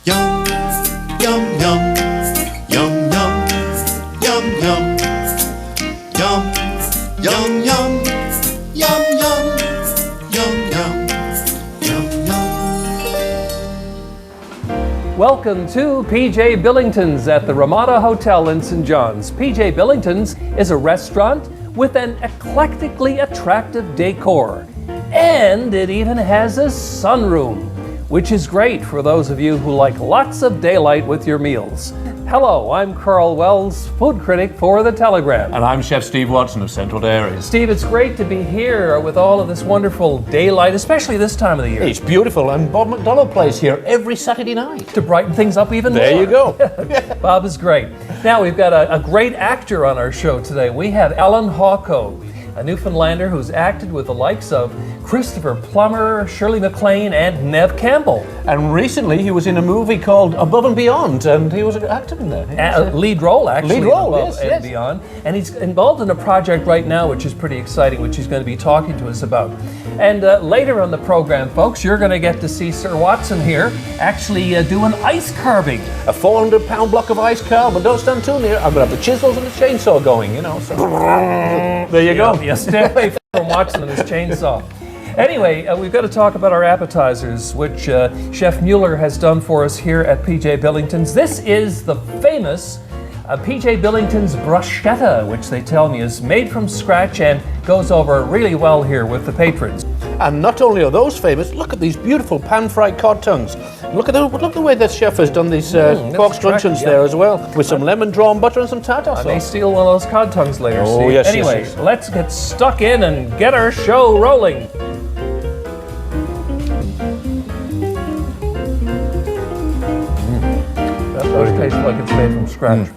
Yum, yum, yum, yum, yum, yum, yum, yum, yum, yum, yum, yum, yum, yum, yum. Welcome to PJ Billington's at the Ramada Hotel in St. John's. PJ Billington's is a restaurant with an eclectically attractive decor. And it even has a sunroom, which is great for those of you who like lots of daylight with your meals. Hello, I'm Karl Wells, food critic for The Telegram. And I'm Chef Steve Watson of Central Dairies. Steve, it's great to be here with all of this wonderful daylight, especially this time of the year. It's beautiful, and Bob McDonald plays here every Saturday night. To brighten things up even more. There you go. Bob is great. Now we've got a great actor on our show today. We have Allan Hawco, a Newfoundlander who's acted with the likes of Christopher Plummer, Shirley MacLaine, and Neve Campbell. And recently he was in a movie called Above and Beyond, and he was an actor in there. Lead role, actually. Lead role, Above yes, and yes. Beyond. And he's involved in a project right now which is pretty exciting, which he's going to be talking to us about. And later on the program, folks, you're going to get to see Sir Watson here actually do an ice carving. A 400-pound block of ice, Carl, but don't stand too near. I'm going to have the chisels and the chainsaw going, you know. So. There you go. Yeah, stay away from Watson and his chainsaw. Anyway, we've got to talk about our appetizers, which Chef Mueller has done for us here at PJ Billington's. This is the famous PJ Billington's bruschetta, which they tell me is made from scratch and goes over really well here with the patrons. And not only are those famous, look at these beautiful pan-fried cod tongues. Look at the way the chef has done these pork scrunchions there as well, with some lemon drawn butter and some tartar sauce. I may steal one of those cod tongues later, Oh, Steve. yes, Anyway, yes. let's get stuck in and get our show rolling. That does taste like it's made from scratch.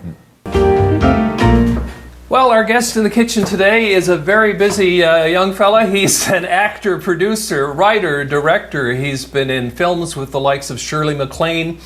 Well, our guest in the kitchen today is a very busy young fella. He's an actor, producer, writer, director. He's been in films with the likes of Shirley MacLaine,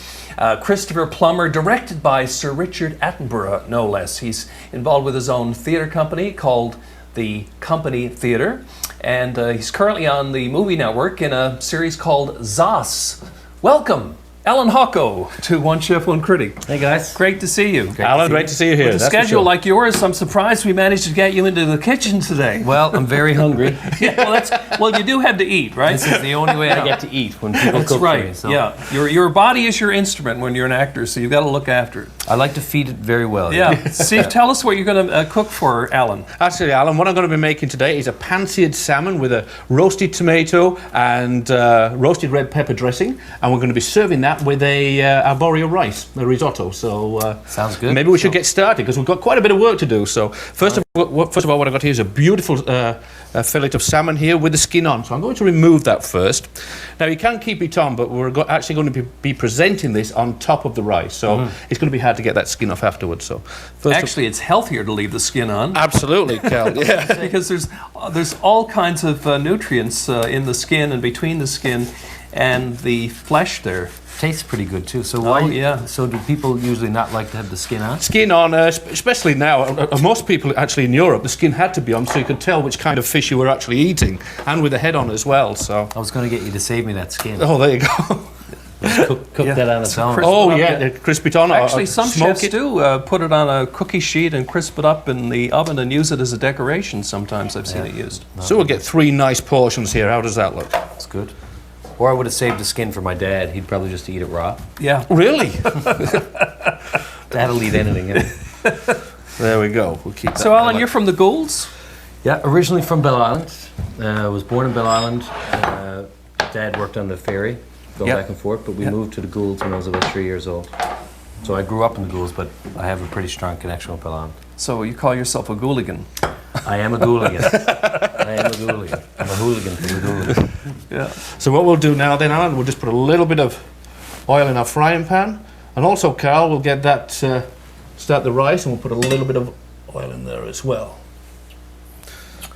Christopher Plummer, directed by Sir Richard Attenborough, no less. He's involved with his own theatre company called the Company Theatre, and he's currently on the Movie Network in a series called Zos. Welcome, Allan Hawco, to One Chef One Critic. Hey guys. Great to see you. Alan, great to see you here. With a schedule like yours, I'm surprised we managed to get you into the kitchen today. Well, I'm very hungry. Yeah, well, you do have to eat, right? This is the only way I get to eat when people That's cook right. for me. So Yeah, your body is your instrument when you're an actor, so you've got to look after it. I like to feed it very well. Yeah. Steve, tell us what you're going to cook for Allan. Actually, Alan, what I'm going to be making today is a pan-seared salmon with a roasted tomato and roasted red pepper dressing, and we're going to be serving that with a arborio rice, a risotto. So Sounds good. maybe we should get started because we've got quite a bit of work to do. So first of all, what I got here is a beautiful fillet of salmon here with the skin on. So I'm going to remove that first. Now you can keep it on, but we're actually going to be presenting this on top of the rice. So it's going to be hard to get that skin off afterwards. So Actually, it's healthier to leave the skin on. absolutely, Cal. Yeah. Because there's all kinds of nutrients in the skin and between the skin and the flesh there. Tastes pretty good too. So Oh, yeah. So do people usually not like to have the skin on? Skin on, especially now. Most people actually in Europe, the skin had to be on so you could tell which kind of fish you were actually eating, and with the head on as well. So. I was going to get you to save me that skin. Oh, there you go. Cook that on its own. crisp Oh it up, yeah, crisp it on. Actually, or some smoke chefs it. do put it on a cookie sheet and crisp it up in the oven and use it as a decoration. Sometimes I've seen it used. So we'll get 3 nice portions here. How does that look? It's good. Or I would have saved the skin for my dad. He'd probably just eat it raw. Yeah. Really? Dad'll eat anything. There we go. We'll keep that. So, Allan, you're from the Goulds? Yeah, originally from Bell Island. I was born in Bell Island. Dad worked on the ferry, going Yep. back and forth, but we moved to the Goulds when I was about 3 years old. So I grew up in the Goulds, but I have a pretty strong connection with Bell Island. So you call yourself a Gooligan? I am a Gooligan. I am a Gooligan. I'm a hooligan from the Gooligan. Yeah. So what we'll do now then, Alan, we'll just put a little bit of oil in our frying pan, and also, Carl, we'll get that start the rice, and we'll put a little bit of oil in there as well.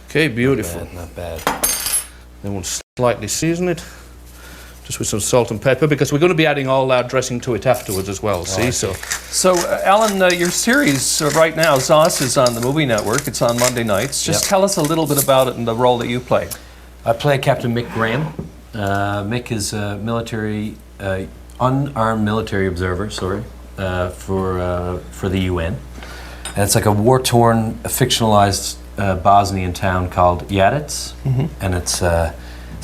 Okay, beautiful. Not bad. Then we'll slightly season it, just with some salt and pepper, because we're going to be adding all our dressing to it afterwards as well. See, so Allan, your series right now, Zos, is on the Movie Network. It's on Monday nights. Just tell us a little bit about it and the role that you play. I play Captain Mick Graham. Mick is a military unarmed military observer, for the UN. And it's like a war-torn, fictionalized Bosnian town called Jadec, and it's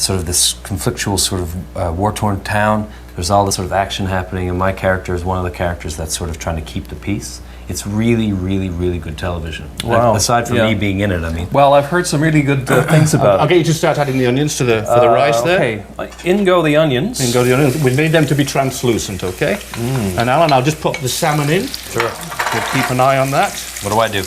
sort of this conflictual sort of war-torn town. There's all this sort of action happening, and my character is one of the characters that's sort of trying to keep the peace. It's really, really, really good television. Wow. Aside from me being in it, I mean. Well, I've heard some really good things about I'll it. get you to start adding the onions to the rice there. Okay, in go the onions. In go the onions. We need them to be translucent, okay? And Alan, I'll just put the salmon in. Sure. We'll keep an eye on that. What do I do?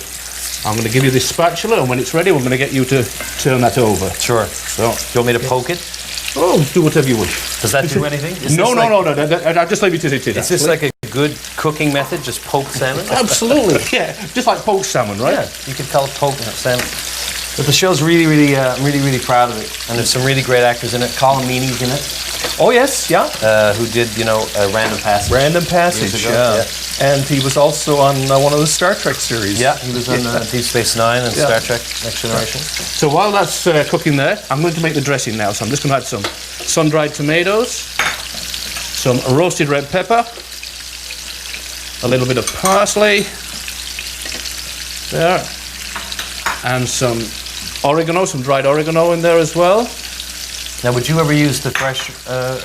I'm going to give you this spatula, and when it's ready, we're going to get you to turn that over. Sure. So, Do you want me to poke it? oh, do whatever you wish. Does that do anything? No. I'll just leave it as it is. Is this like a good cooking method? Just poke salmon? Absolutely, yeah. Just like poached salmon, right? Yeah, you could call it poke salmon. But the show's really, really, really proud of it. And there's some really great actors in it. Colin Meaney's in it, Oh yes, yeah. who did, Random Passage. Random Passage, Years ago, And he was also on one of the Star Trek series. Yeah, he was on Deep Space Nine and Star Trek Next Generation. So while that's cooking there, I'm going to make the dressing now. So I'm just going to add some sun-dried tomatoes, some roasted red pepper, a little bit of parsley, there, and some oregano, some dried oregano in there as well. Now, would you ever use the fresh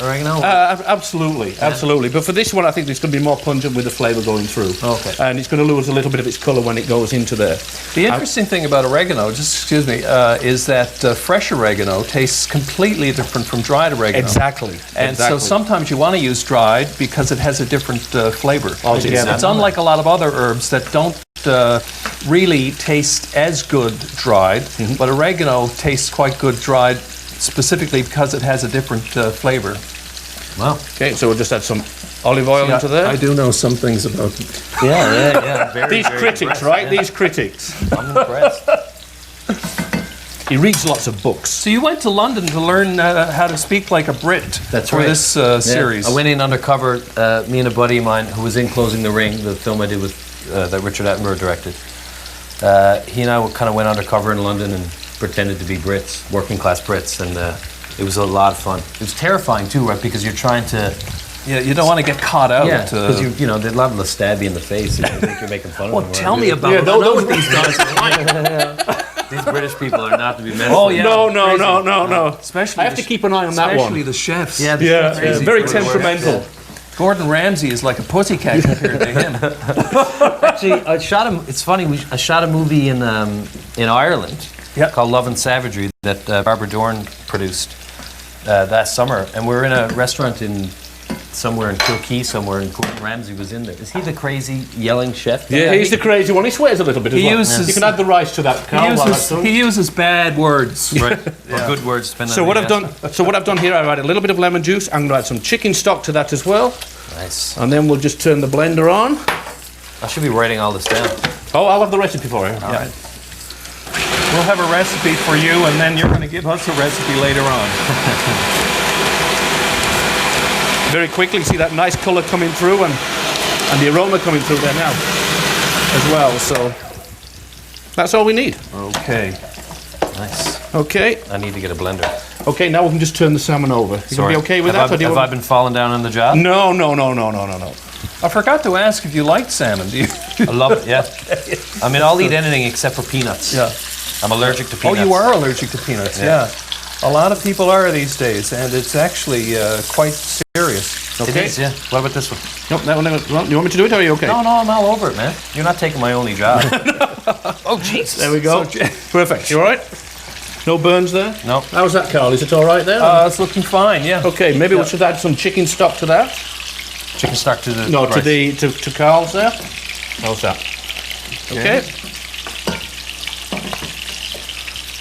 oregano? Absolutely. But for this one, I think it's going to be more pungent with the flavour going through. Okay. And it's going to lose a little bit of its colour when it goes into there. The interesting thing about oregano, is that fresh oregano tastes completely different from dried oregano. Exactly. And so sometimes you want to use dried because it has a different flavor. Altogether. It's unlike a lot of other herbs that don't really taste as good dried, but oregano tastes quite good dried, specifically because it has a different flavor. Wow. Okay, so we'll just add some olive oil into there. I do know some things about them. Yeah. Very, These very critics, impressed, right? yeah. These critics. I'm impressed. He reads lots of books. So you went to London to learn how to speak like a Brit for right. this series. I went in undercover, me and a buddy of mine who was in Closing the Ring, the film I did with that Richard Attenborough directed. He and I kind of went undercover in London and pretended to be Brits, working class Brits, and it was a lot of fun. It was terrifying too, right? Because you're trying to... Yeah, you don't want to get caught out. Yeah, because they're liable to stab you in the face if you think you're making fun of them. Well, tell me about it. those these guys are like. These British people are not to be messed Oh, with. yeah. No. Especially I have to keep an eye on that one. Especially the chefs. Yeah, Very temperamental. Gordon Ramsay is like a pussycat compared to him. Actually, I shot him. It's funny. I shot a movie in Ireland called Love and Savagery that Barbara Dorn produced last summer, and we were in a restaurant somewhere in Kilkee, and Gordon Ramsay was in there. Is he the crazy yelling chef? Yeah, he's the crazy one. He swears a little bit as well. uses- You can add the rice to that, Karl. He uses bad words. Right. Or good words. Depending So on what who I've done here, I've added a little bit of lemon juice. I'm going to add some chicken stock to that as well, you ask. Nice. and then we'll just turn the blender on. I should be writing all this down. Oh, I'll have the recipe for you. All right. We'll have a recipe for you, and then you're going to give us a recipe later on. Very quickly, see that nice colour coming through and the aroma coming through there now as well. So that's all we need. Okay. Nice. Okay. I need to get a blender. Okay, now we can just turn the salmon over. You going to be okay with that? Have I been falling down on the job? No. I forgot to ask if you liked salmon. Do you? I love it, yeah. I mean, I'll eat anything except for peanuts. Yeah. I'm allergic to Oh, peanuts. you are allergic to peanuts. Yeah. A lot of people are these days, and it's actually quite serious. It is, yeah. What about this one? Nope, that one. You want me to do it, or are you okay? No, I'm all over it, man. You're not taking my only job. Oh, Jesus. There we go. Perfect. You all right? No burns there? No. How's that, Karl? Is it all right there? It's looking fine, yeah. Okay, maybe we should add some chicken stock to that. Chicken stock to the... No, rice. to Karl's there. How's that? Okay.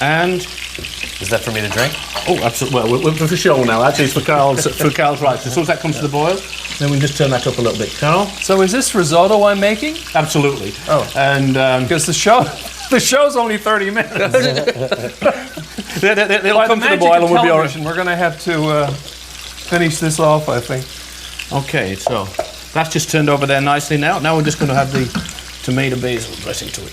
And Is that for me to drink? oh, absolutely. Well, we're for show now. Actually, it's for Karl's rice. As soon as that comes to the boil, then we can just turn that up a little bit. Karl? So is this risotto I'm making? Absolutely. Oh. And Because the show's only 30 minutes. they'll By come the to the magic boil of and we'll be all right. television, we're going to have to finish this off, I think. Okay, so that's just turned over there nicely now. Now we're just going to add the tomato basil dressing to it.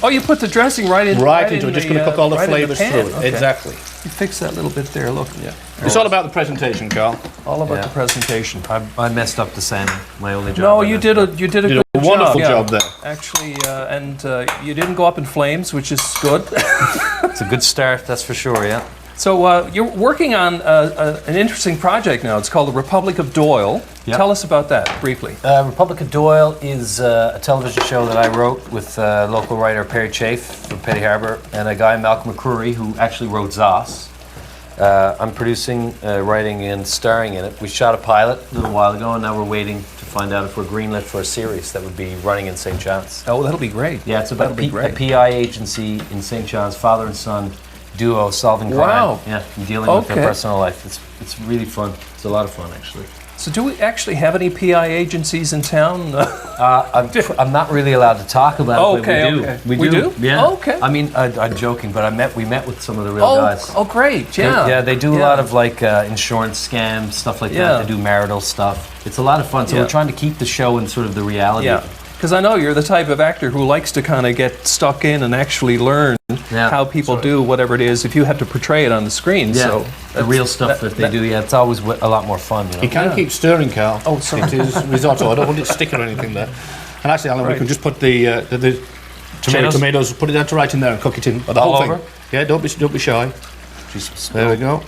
Oh, you put the dressing right into Right into it. Just going to cook all the right into flavours pan. through it. Okay. Exactly. You fix that little bit there, look. Yeah. It's all about the presentation, Karl. All about Yeah. the presentation. I messed up the salmon. My only job. No, I you messed did up. a You did a good wonderful job. job there. Actually, and you didn't go up in flames, which is good. It's a good start, that's for sure. Yeah. So you're working on an interesting project now. It's called The Republic of Doyle. Yep. Tell us about that briefly. Republic of Doyle is a television show that I wrote with local writer Perry Chafe from Petty Harbour and a guy, Malcolm McCrory, who actually wrote Zos. I'm producing, writing, and starring in it. We shot a pilot a little while ago, and now we're waiting to find out if we're greenlit for a series that would be running in St. John's. Oh, that'll be great. Yeah, it's about That'll be a great. PI agency in St. John's, father and son duo solving crime. Wow. Yeah, and dealing with their Okay. personal life. It's really fun. It's a lot of fun, actually. So do we actually have any PI agencies in town? I'm not really allowed to talk about Oh, it, but okay, we do. okay. We We do? do? Yeah. Oh, okay. I mean, I'm joking, but we met with some of the real guys. Oh, great! Yeah, Yeah, they do a Yeah. lot of like insurance scams, stuff like Yeah. that. They do marital stuff. It's a lot of fun. So Yeah. we're trying to keep the show in sort of the reality. Yeah, because I know you're the type of actor who likes to kind of get stuck in and actually learn Yeah. how people do whatever it is if you have to portray it on the screen. Yeah. So The real stuff that they do. Yeah, it's always a lot more fun. You know? You can Yeah. keep stirring, Karl. Oh, sorry. It is risotto. I don't want it to stick or anything there. And actually, Alan, we Right. can just put the tomatoes, put it out right in there and cook it in. Or the All whole over? thing. Yeah, don't be shy. Just There we go.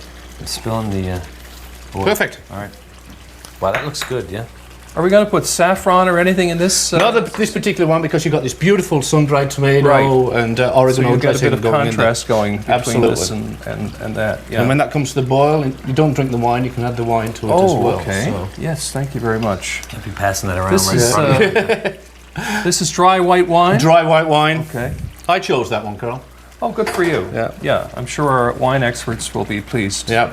spilling the. Oil. Perfect. All right. Wow, that looks good. Yeah. Are we going to put saffron or anything in this? Not this particular one because you've got this beautiful sun-dried tomato Right. and so oregano you get a dressing bit of going in there. contrast going between Absolutely. this and that. Yeah. And when that comes to the boil, you don't drink the wine, you can add the wine to it as Oh, well. okay. So. Yes, thank you very much. Can't be passing that around This right is in front of me. this is dry white wine. Dry white wine. Okay. I chose that one, Karl. Oh, good for you. Yeah. Yeah, I'm sure our wine experts will be pleased. Yeah.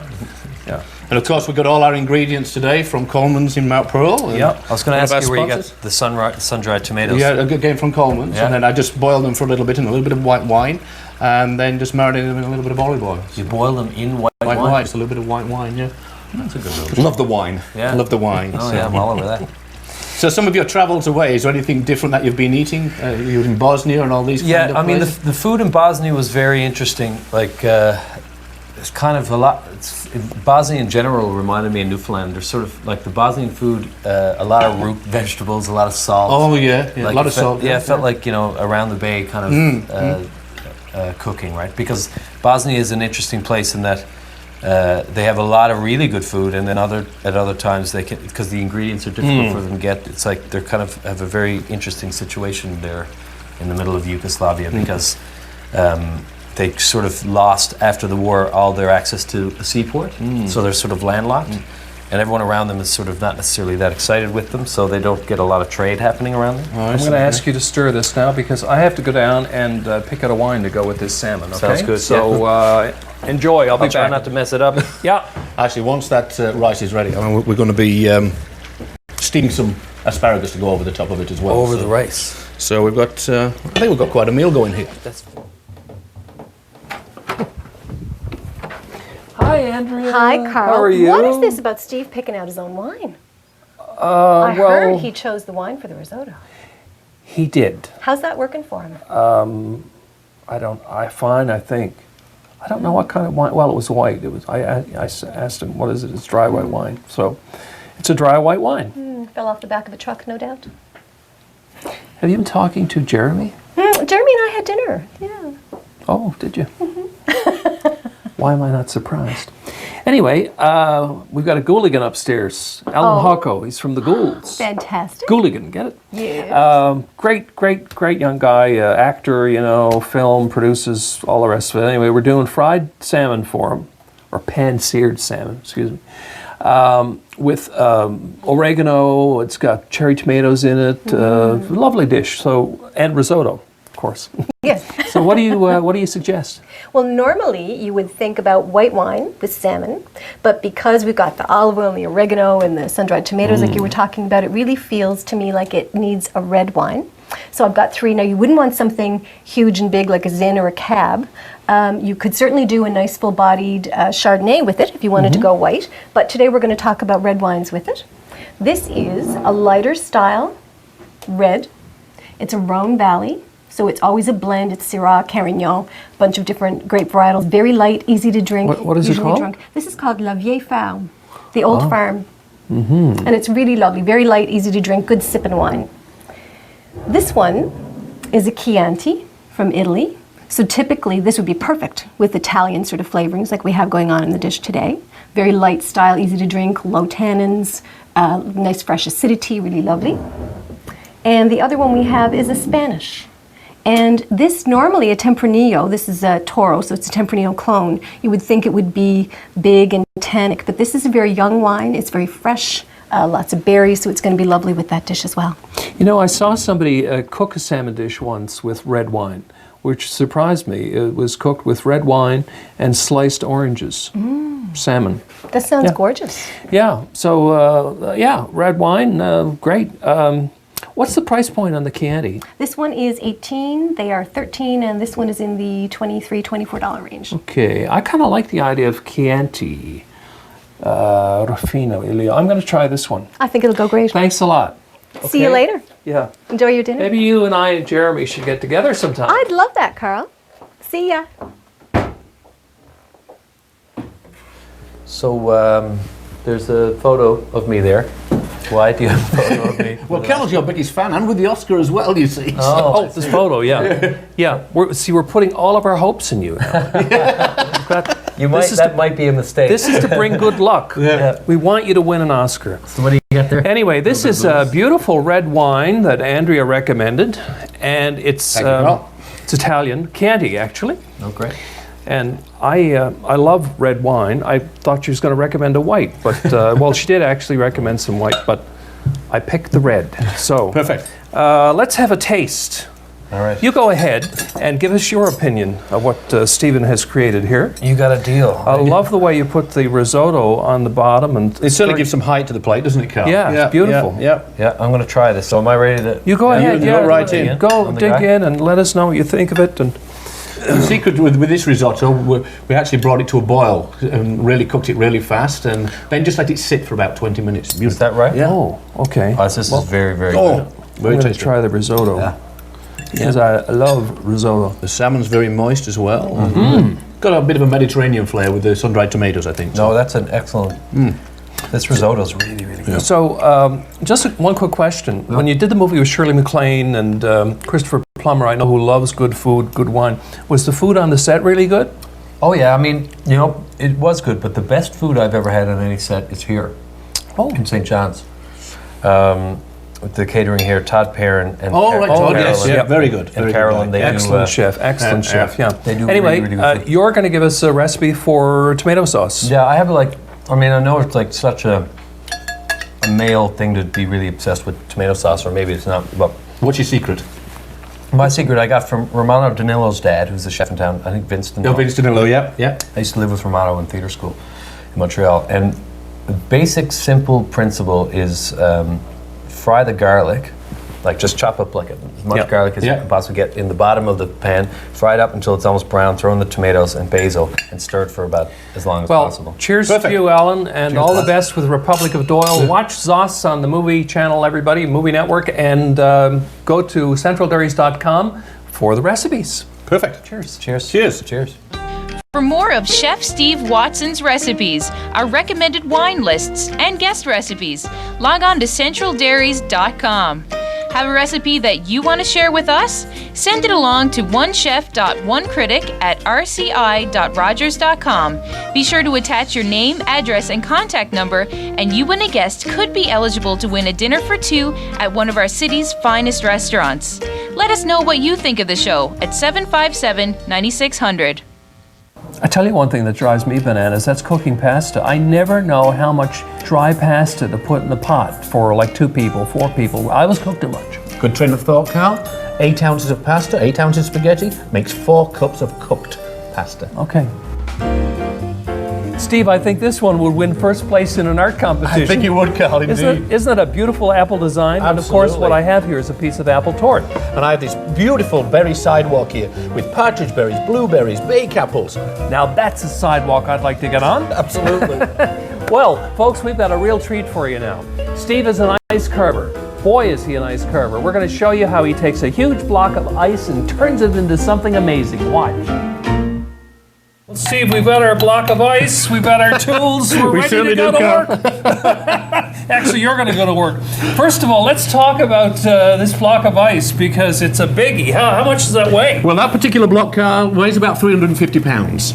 Yeah. And of course, we've got all our ingredients today from Coleman's in Mount Pearl. and Yeah. I was going one to of ask you our where you got sponsors. the sun-dried tomatoes. Yeah, a good game from Coleman's. Yeah. And then I just boiled them for a little bit in a little bit of white wine and then just marinated them in a little bit of olive oil. You boil them in white White wine. wine, it's a little bit of white wine, yeah. That's a good move. Love the wine. Yeah. Love the wine. Oh so. yeah, I'm all over that. So some of your travels away, is there anything different that you've been eating? You were in Bosnia and all these kind Yeah, of I mean places? the food in Bosnia was very interesting. Like it's kind of a lot. Bosnia in general reminded me of Newfoundland. There's sort of like the Bosnian food, a lot of root vegetables, a lot of salt. Oh yeah, yeah. Like a lot it of felt- salt. Yeah, it felt like around the bay kind of cooking, right? Because Bosnia is an interesting place in that they have a lot of really good food, and then at other times they can, because the ingredients are difficult for them to get. It's like they're kind of have a very interesting situation there in the middle of Yugoslavia because they sort of lost after the war all their access to a seaport, so they're sort of landlocked. And everyone around them is sort of not necessarily that excited with them, so they don't get a lot of trade happening around them. I'm going to ask you to stir this now because I have to go down and pick out a wine to go with this salmon. Okay? Sounds good, So enjoy. I'll be I'll try back. not to mess it up. Yeah. Actually, once that rice is ready, I mean, we're going to be steaming some asparagus to go over the top of it as well. Over so. the rice. So we've got, I think we've got quite a meal going here. That's Hi, Andrea. Hi, Karl. How are you? What is this about Steve picking out his own wine? I heard he chose the wine for the risotto. He did. How's that working for him? I think. I don't know what kind of wine. Well, it was white. It was. I asked him, what is it? It's dry white wine. So it's a dry white wine. Fell off the back of a truck, no doubt. Have you been talking to Jeremy? Jeremy and I had dinner. Yeah. Oh, did you? Why am I not surprised? Anyway, we've got a Gooligan upstairs. Allan Hawco. He's from the Goulds. Fantastic. Gooligan, get it? Yeah. Great young guy, actor, film, produces, all the rest of it. Anyway, we're doing fried salmon for him, or pan-seared salmon, excuse me, with oregano. It's got cherry tomatoes in it. Lovely dish. So, and risotto, of course. Yes. So, what do you suggest? Well, normally you would think about white wine with salmon, but because we've got the olive oil and the oregano and the sun-dried tomatoes like you were talking about, it really feels to me like it needs a red wine. So I've got 3. Now, you wouldn't want something huge and big like a Zin or a Cab. You could certainly do a nice full-bodied Chardonnay with it if you wanted to go white, but today we're going to talk about red wines with it. This is a lighter style red. It's a Rhone Valley. So it's always a blend. It's Syrah, Carignan, a bunch of different grape varietals. Very light, easy to drink. What is it usually called? drunk. This is called La Vieille Farm, the old farm. And it's really lovely. Very light, easy to drink, good sipping wine. This one is a Chianti from Italy. So typically this would be perfect with Italian sort of flavorings like we have going on in the dish today. Very light style, easy to drink, low tannins, nice fresh acidity, really lovely. And the other one we have is a Spanish. And this normally a Tempranillo, this is a Toro, so it's a Tempranillo clone. You would think it would be big and tannic, but this is a very young wine. It's very fresh, lots of berries, so it's going to be lovely with that dish as well. You know, I saw somebody cook a salmon dish once with red wine, which surprised me. It was cooked with red wine and sliced oranges, salmon. That sounds Yeah. gorgeous. Yeah, so yeah, red wine, great. What's the price point on the Chianti? This one is 18, they are 13, and this one is in the $23, $24 range. Okay, I kind of like the idea of Chianti. Ruffino, Ilio. I'm going to try this one. I think it'll go great. Thanks a lot. See you Okay? later. Yeah. Enjoy your dinner. Maybe you and I and Jeremy should get together sometime. I'd love that, Karl. See ya. So there's a photo of me there. Why do you have a photo of me? Well, Carl's your biggest fan, and with the Oscar as well, you see. Oh, this photo, yeah. Yeah, we're putting all of our hopes in you now. That might be a mistake. This is to bring good luck. Yeah. We want you to win an Oscar. So what do you got there? Anyway, this is a beautiful red wine that Andrea recommended, and it's Thank you, Carl. it's Italian, Chianti actually. Oh, great. And I love red wine. I thought she was going to recommend a white, but well, she did actually recommend some white, but I picked the red. So Perfect. let's have a taste. All right. You go ahead and give us your opinion of what Stephen has created here. You got a deal. I love the way you put the risotto on the bottom, and It certainly gives some height to the plate, doesn't it, Carl? Yeah, it's beautiful. Yeah. Yeah, I'm going to try this. So am I ready to? You go ahead. you Yeah, go right in. Go On the dig guy. in and let us know what you think of it. And The secret with this risotto, we actually brought it to a boil and really cooked it really fast, and then just let it sit for about 20 minutes. Is that right? Yeah. oh, okay. Oh, this is very, very Oh, good. I'm very going to tasty. try the risotto. Yeah. Because I love risotto. The salmon's very moist as well. Got a bit of a Mediterranean flavour with the sun-dried tomatoes, I think. No, that's an excellent. This risotto's really, really good. So, just one quick question. When you did the movie with Shirley MacLaine and Christopher Plummer, I know who loves good food, good wine, was the food on the set really good? Oh yeah, I mean, you know, it was good, but the best food I've ever had on any set is here in St. John's. With the catering here, Todd Perrin and Oh, right, Todd, yes, Carolyn. yeah, very good. And very good Carolyn, guy. they Excellent do, chef, excellent chef, yeah. They do Anyway, really, really good food. you're going to give us a recipe for tomato sauce. Yeah, I have I know it's like such a male thing to be really obsessed with tomato sauce, or maybe it's not, but What's your secret? my secret I got from Romano Danillo's dad, who's the chef in town, I think Vince Danillo. No, Vince Danilo, yeah. I used to live with Romano in theater school in Montreal, and the basic simple principle is fry the garlic, like just chop up like as much Yeah. garlic as you Yeah. can possibly get in the bottom of the pan, fry it up until it's almost brown, throw in the tomatoes and basil, and stir it for about as long as Well, possible. cheers Perfect. to you, Alan, and all the best with Republic of Doyle. Watch Zoss on the movie channel, everybody, Movie Network, and go to centraldairies.com for the recipes. Perfect. Cheers. Cheers. Cheers. Cheers. For more of Chef Steve Watson's recipes, our recommended wine lists, and guest recipes, log on to centraldairies.com. Have a recipe that you want to share with us? Send it along to onechef.onecritic@rci.rogers.com. Be sure to attach your name, address, and contact number, and you and a guest could be eligible to win a dinner for two at one of our city's finest restaurants. Let us know what you think of the show at 757-9600. I tell you one thing that drives me bananas, that's cooking pasta. I never know how much dry pasta to put in the pot for like 2 people, 4 people. I always cook too much. Good train of thought, Carl. 8 ounces of pasta, 8 ounces of spaghetti makes 4 cups of cooked pasta. Okay. Steve, I think this one would win first place in an art competition. I think you would, Carl, indeed. Isn't it a beautiful apple design? And of course, what Absolutely. I have here is a piece of apple tort. And I have this beautiful berry sidewalk here with partridge berries, blueberries, bake apples. Now that's a sidewalk I'd like to get on. Absolutely. Well, folks, we've got a real treat for you now. Steve is an ice carver. boy is he an ice carver. We're going to show you how he takes a huge block of ice and turns it into something amazing. Watch. Let's see if we've got our block of ice, we've got our tools, we're ready to go to work. Actually, you're going to go to work. First of all, let's talk about this block of ice because it's a biggie. How much does that weigh? Well, that particular block weighs about 350 pounds.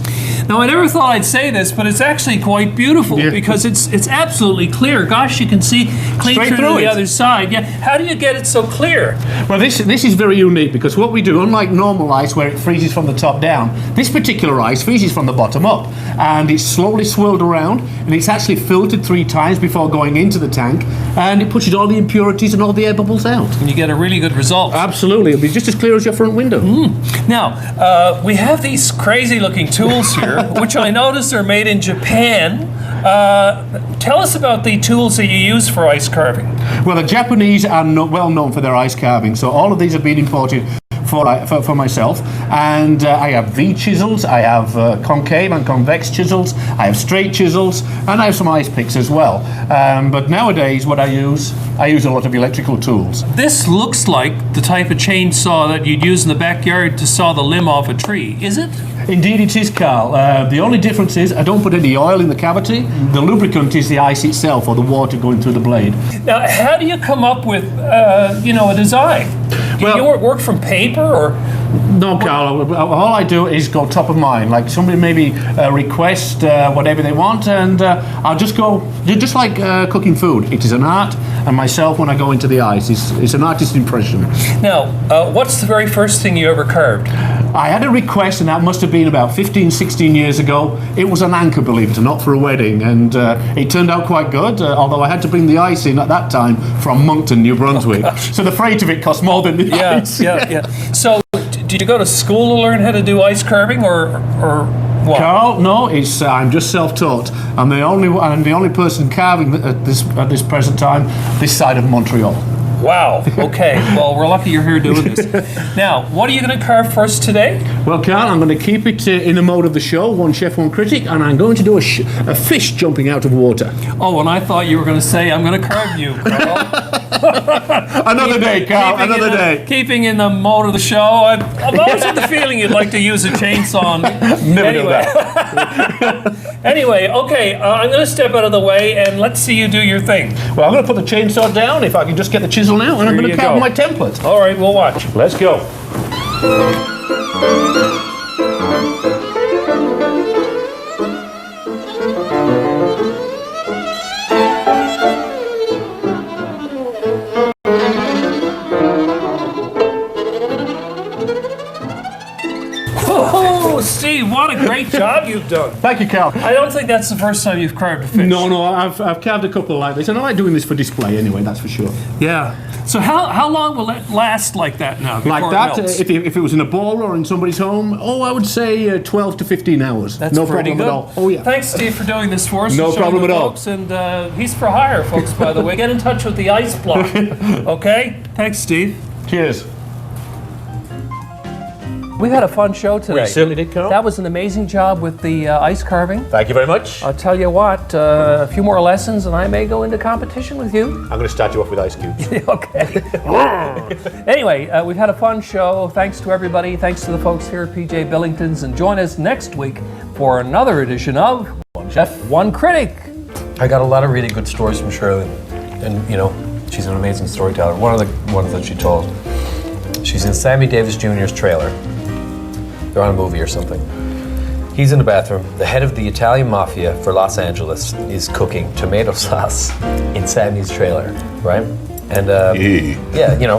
Now, I never thought I'd say this, but it's actually quite beautiful because it's absolutely clear. Gosh, you can see clean Straight through to through the it. other side. Yeah. How do you get it so clear? Well, this is very unique because what we do, unlike normal ice where it freezes from the top down, this particular ice freezes from the bottom up, and it's slowly swirled around, and it's actually filtered 3 times before going into the tank, and it pushes all the impurities and all the air bubbles out. And you get a really good result. Absolutely, it'll be just as clear as your front window. Now, we have these crazy-looking tools here, which I notice are made in Japan. Tell us about the tools that you use for ice carving. Well, the Japanese are well known for their ice carving, so all of these have been imported for myself, and I have V chisels, I have concave and convex chisels, I have straight chisels, and I have some ice picks as well. But nowadays, what I use a lot of electrical tools. This looks like the type of chainsaw that you'd use in the backyard to saw the limb off a tree, is it? Indeed it is, Karl. The only difference is I don't put any oil in the cavity. The lubricant is the ice itself or the water going through the blade. Now, how do you come up with, a design? Do you work from paper or? No, Karl. All I do is go top of mind. Like somebody maybe request whatever they want, and I'll just go. Just like cooking food, it is an art. And myself, when I go into the ice, it's an artist's impression. Now, what's the very first thing you ever carved? I had a request, and that must have been about 15, 16 years ago. It was an anchor, believe it or not, for a wedding, and it turned out quite good, although I had to bring the ice in at that time from Moncton, New Brunswick. So the freight of it cost more than the ice. Yeah. So, did you go to school to learn how to do ice carving, or what? Karl, no, I'm just self-taught. I'm the only person carving at this present time this side of Montreal. Wow. Okay. Well, we're lucky you're here doing this. Now, what are you going to carve for us today? Well, Karl, I'm going to keep it in the mode of the show, One Chef One Critic, and I'm going to do a fish jumping out of water. Oh, and I thought you were going to say I'm going to carve you, Karl. Another day, Karl. Another day. Keeping in the mode of the show, I've always had the feeling you'd like to use a chainsaw. Never do that. Anyway, okay, I'm going to step out of the way and let's see you do your thing. Well, I'm going to put the chainsaw down, if I can just get the chisel now, and I'm going to carve my template. All right, we'll watch. Let's go. Oh, Steve, what a great job you've done. Thank you, Karl. I don't think that's the first time you've carved a fish. No, I've carved a couple like this, and I like doing this for display anyway, that's for sure. Yeah. So how long will it last like that now? Like before that, it melts? if it was in a bowl or in somebody's home, I would say 12 to 15 hours. That's no pretty problem good. at all. Oh, yeah. Thanks, Steve, for doing this for us. No and showing problem the at all. folks, and he's for hire, folks, by the way. Get in touch with the ice block. Okay? Thanks, Steve. Cheers. We've had a fun show today. We certainly did, Karl. That was an amazing job with the ice carving. Thank you very much. I'll tell you what, a few more lessons and I may go into competition with you. I'm going to start you off with ice cubes. Okay. Anyway, we've had a fun show. Thanks to everybody. Thanks to the folks here at PJ Billington's. And join us next week for another edition of One Chef, One Critic. I got a lot of really good stories from Shirley, and she's an amazing storyteller. One of the ones that she told, she's in Sammy Davis Jr.'s trailer. They're on a movie or something. He's in the bathroom. The head of the Italian mafia for Los Angeles is cooking tomato sauce in Sammy's trailer, right? And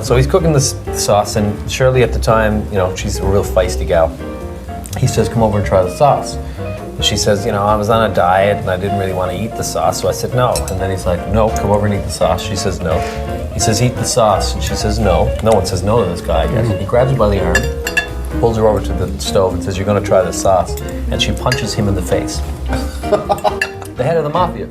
so he's cooking this sauce, and Shirley at the time, she's a real feisty gal. He says, "Come over and try the sauce." And she says, "I was on a diet and I didn't really want to eat the sauce, so I said no." And then he's like, "No, come over and eat the sauce." She says no. He says, "Eat the sauce," and she says no. No one says no to this guy, I guess. He grabs her by the arm, pulls her over to the stove and says, "You're going to try this sauce." And she punches him in the face. The head of the mafia.